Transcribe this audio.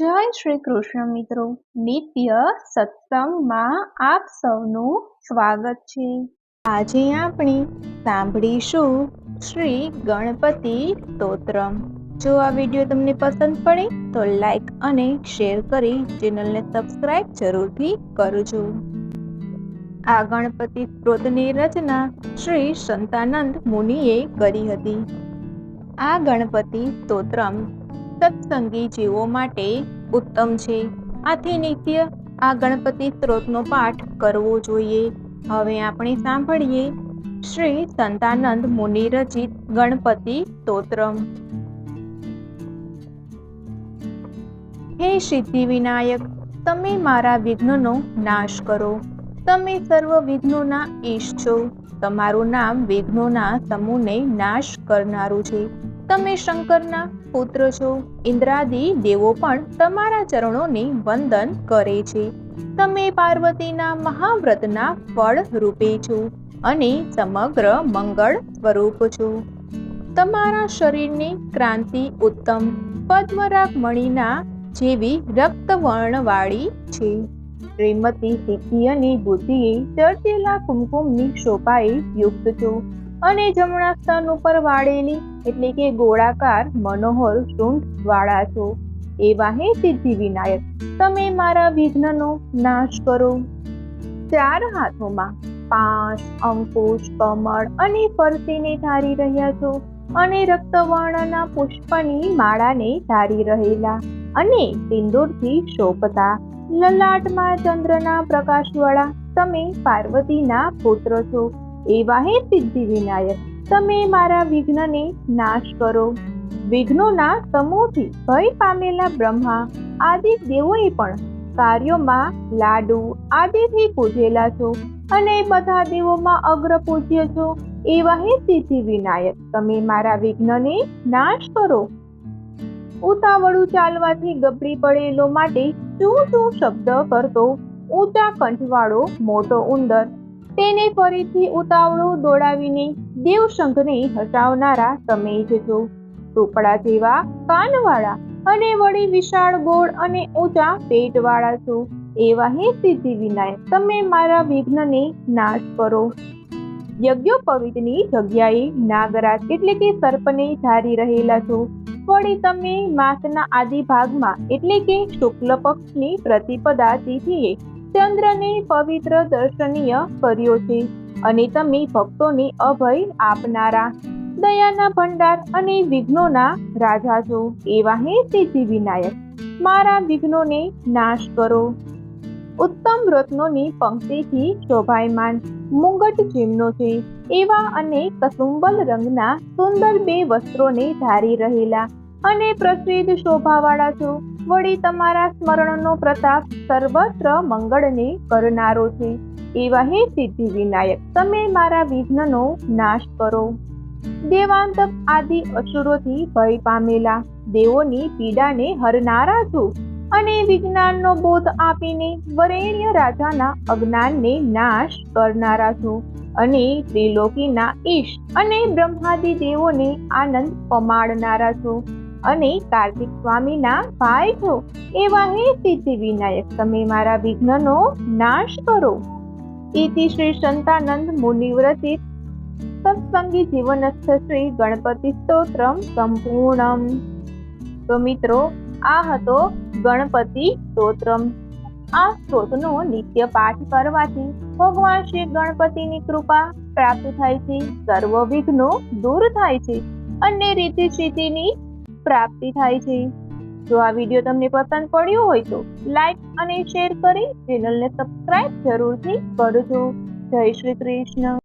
જય શ્રી કૃષ્ણ મિત્રો, નિત્ય સત્સંગમાં આપ સૌનું સ્વાગત છે। આજે આપણે સાંભળીશું શ્રી ગણપતિ સ્તોત્રમ। જો આ વિડીયો તમને પસંદ પડે તો લાઈક અને શેર કરી ચેનલને સબસ્ક્રાઇબ જરૂરથી કરજો। આ ગણપતિ સ્તોત્રની રચના શ્રી સંતાનંદ મુનિએ કરી હતી। આ ગણપતિ સ્તોત્રમ સત્સંગી જીવો માટે ઉત્તમ છે, આથી નિત્ય આ ગણપતિ સ્તોત્રનો પાઠ કરવો જોઈએ। હવે આપણે સાંભળીએ શ્રી સંતાનંદ મુનિ રચિત ગણપતિ સ્તોત્રમ। હે સિદ્ધિ વિનાયક, તમે મારા વિઘ્નનો નાશ કરો। તમે સર્વ વિઘ્નોના ઈશ છો। તમારું નામ વિઘ્નોના સમૂહને નાશ કરનારું છે। તમે શંકરના પુત્ર છો। ઇન્દ્રાદિ દેવો પણ તમારા ચરણોને વંદન કરે છે। તમે પાર્વતીના મહાવ્રતના ફળ રૂપે છો અને સમગ્ર મંગળ સ્વરૂપ છો। તમારા શરીરની ક્રાંતિ ઉત્તમ પદ્મરાગ મણિના જેવી રક્તવર્ણવાળી છે। શ્રીમતી સિદ્ધિ અને બુદ્ધિએ ચર્ચેલા કુમકુમની શોભાએ યુક્ત છો અને જમણા સ્તન ઉપર વાળેલી એટલે કે ગોળાકાર મનોહર સૂંઢ વાળા છો। એવા હે સિદ્ધિ વિનાયક, તમે મારા વિઘ્નનો નાશ કરો। ચાર હાથોમાં પાંચ અંકુશ કમળ અને પરસીને ધારી રહ્યા છો અને રક્તવર્ણના પુષ્પની માળાને ધારી રહેલા અને સિંદૂરથી શોભતા લલાટમાં ચંદ્રના પ્રકાશવાળા તમે પાર્વતીના પુત્ર છો। એવા હે સિદ્ધિ વિનાયક, તમે મારા વિઘ્નને નાશ કરો। વિઘ્નોના સમૂહથી ભય પામેલા બ્રહ્મા આદિ દેવોએ પણ કાર્યોમાં લાડુ આદિથી પૂજેલા છો અને બધા દેવોમાં અગ્ર પૂજ્ય છો। એવા હે સિદ્ધિ વિનાયક, તમે મારા વિઘ્નને નાશ કરો। ઉતાવળું ચાલવાથી ગબડી પડેલો માટે ચૂ ચૂ શબ્દ કરતો ઊંચા કંઠવાળો મોટો ઉંદર, તેને ફરીથી ઉતાવળું દોડાવીને દેવશંખને હસાવનારા તમે જ છો। ટુકડા જેવા કાનવાળા અને વળી વિશાળ ગોળ અને ઊંચા પેટવાળા છો। એવા હે સિદ્ધિ વિનાયક, તમે મારા વિઘ્નને નાશ કરો। યજ્ઞોપવીતની જગ્યાએ નાગરાજ એટલે કે સર્પને ધારી રહેલા છો। વળી તમે માસના આદિ ભાગમાં એટલે કે શુક્લ પક્ષની પ્રતિપદા તિથિએ ચંદ્રને પવિત્ર દર્શનીય કર્યો છે અને તમે ભક્તોને અભય આપનારા દયાના ભંડાર અને વિઘ્નોના રાજા છો। એવા હે સિદ્ધિ વિનાયક, મારા વિઘ્નોને નાશ કરો। ઉત્તમ રત્નોની પંક્તિથી શોભાયમાન મુંગટ જેમનો છે એવા અને કસુંબલ રંગના સુંદર બે વસ્ત્રોને ધારી રહેલા અને પ્રસિદ્ધ શોભાવાળા છો। વળી તમારા સ્મરણનો પ્રતાપ સર્વત્ર મંગળને કરનારો છે। એવા હે સિદ્ધિ વિનાયક, તમે મારા વિઘ્નનો નાશ કરો। દેવાંતક આદિ અસુરોથી ભય પામેલા દેવોની પીડાને હરનારા છો અને વિજ્ઞાનનો બોધ આપીને વરેણ્ય રાજાના અજ્ઞાનને નાશ કરનારા છો અને ત્રિલોકીના ઈશ અને બ્રહ્માદિ દેવોને આનંદ પમાડનારા છો અને કાર્તિક સ્વામીના ભાઈ છો। એવા હે સિદ્ધિ વિનાયક, તમે મારા વિઘ્નનો નાશ કરો। ઇતિ શ્રી સંતાનંદ મુનિવ્રતિત સત્સંગી જીવનસ્થ શ્રી ગણપતિ સ્તોત્રમ સંપૂર્ણમ। તો મિત્રો, આ હતો ગણપતિ સ્તોત્રમ। આ સ્તોત્રનો નિત્ય પાઠ કરવાથી ભગવાન શ્રી ગણપતિની કૃપા પ્રાપ્ત થાય છે, સર્વ વિઘ્નો દૂર થાય છે અને રીતિ સિદ્ધિની પ્રાપ્તિ થાય છે। જો આ વિડીયો તમને પસંદ પડ્યો હોય તો લાઈક અને શેર કરી ચેનલને સબસ્ક્રાઇબ જરૂરથી કરજો। જય શ્રી કૃષ્ણ।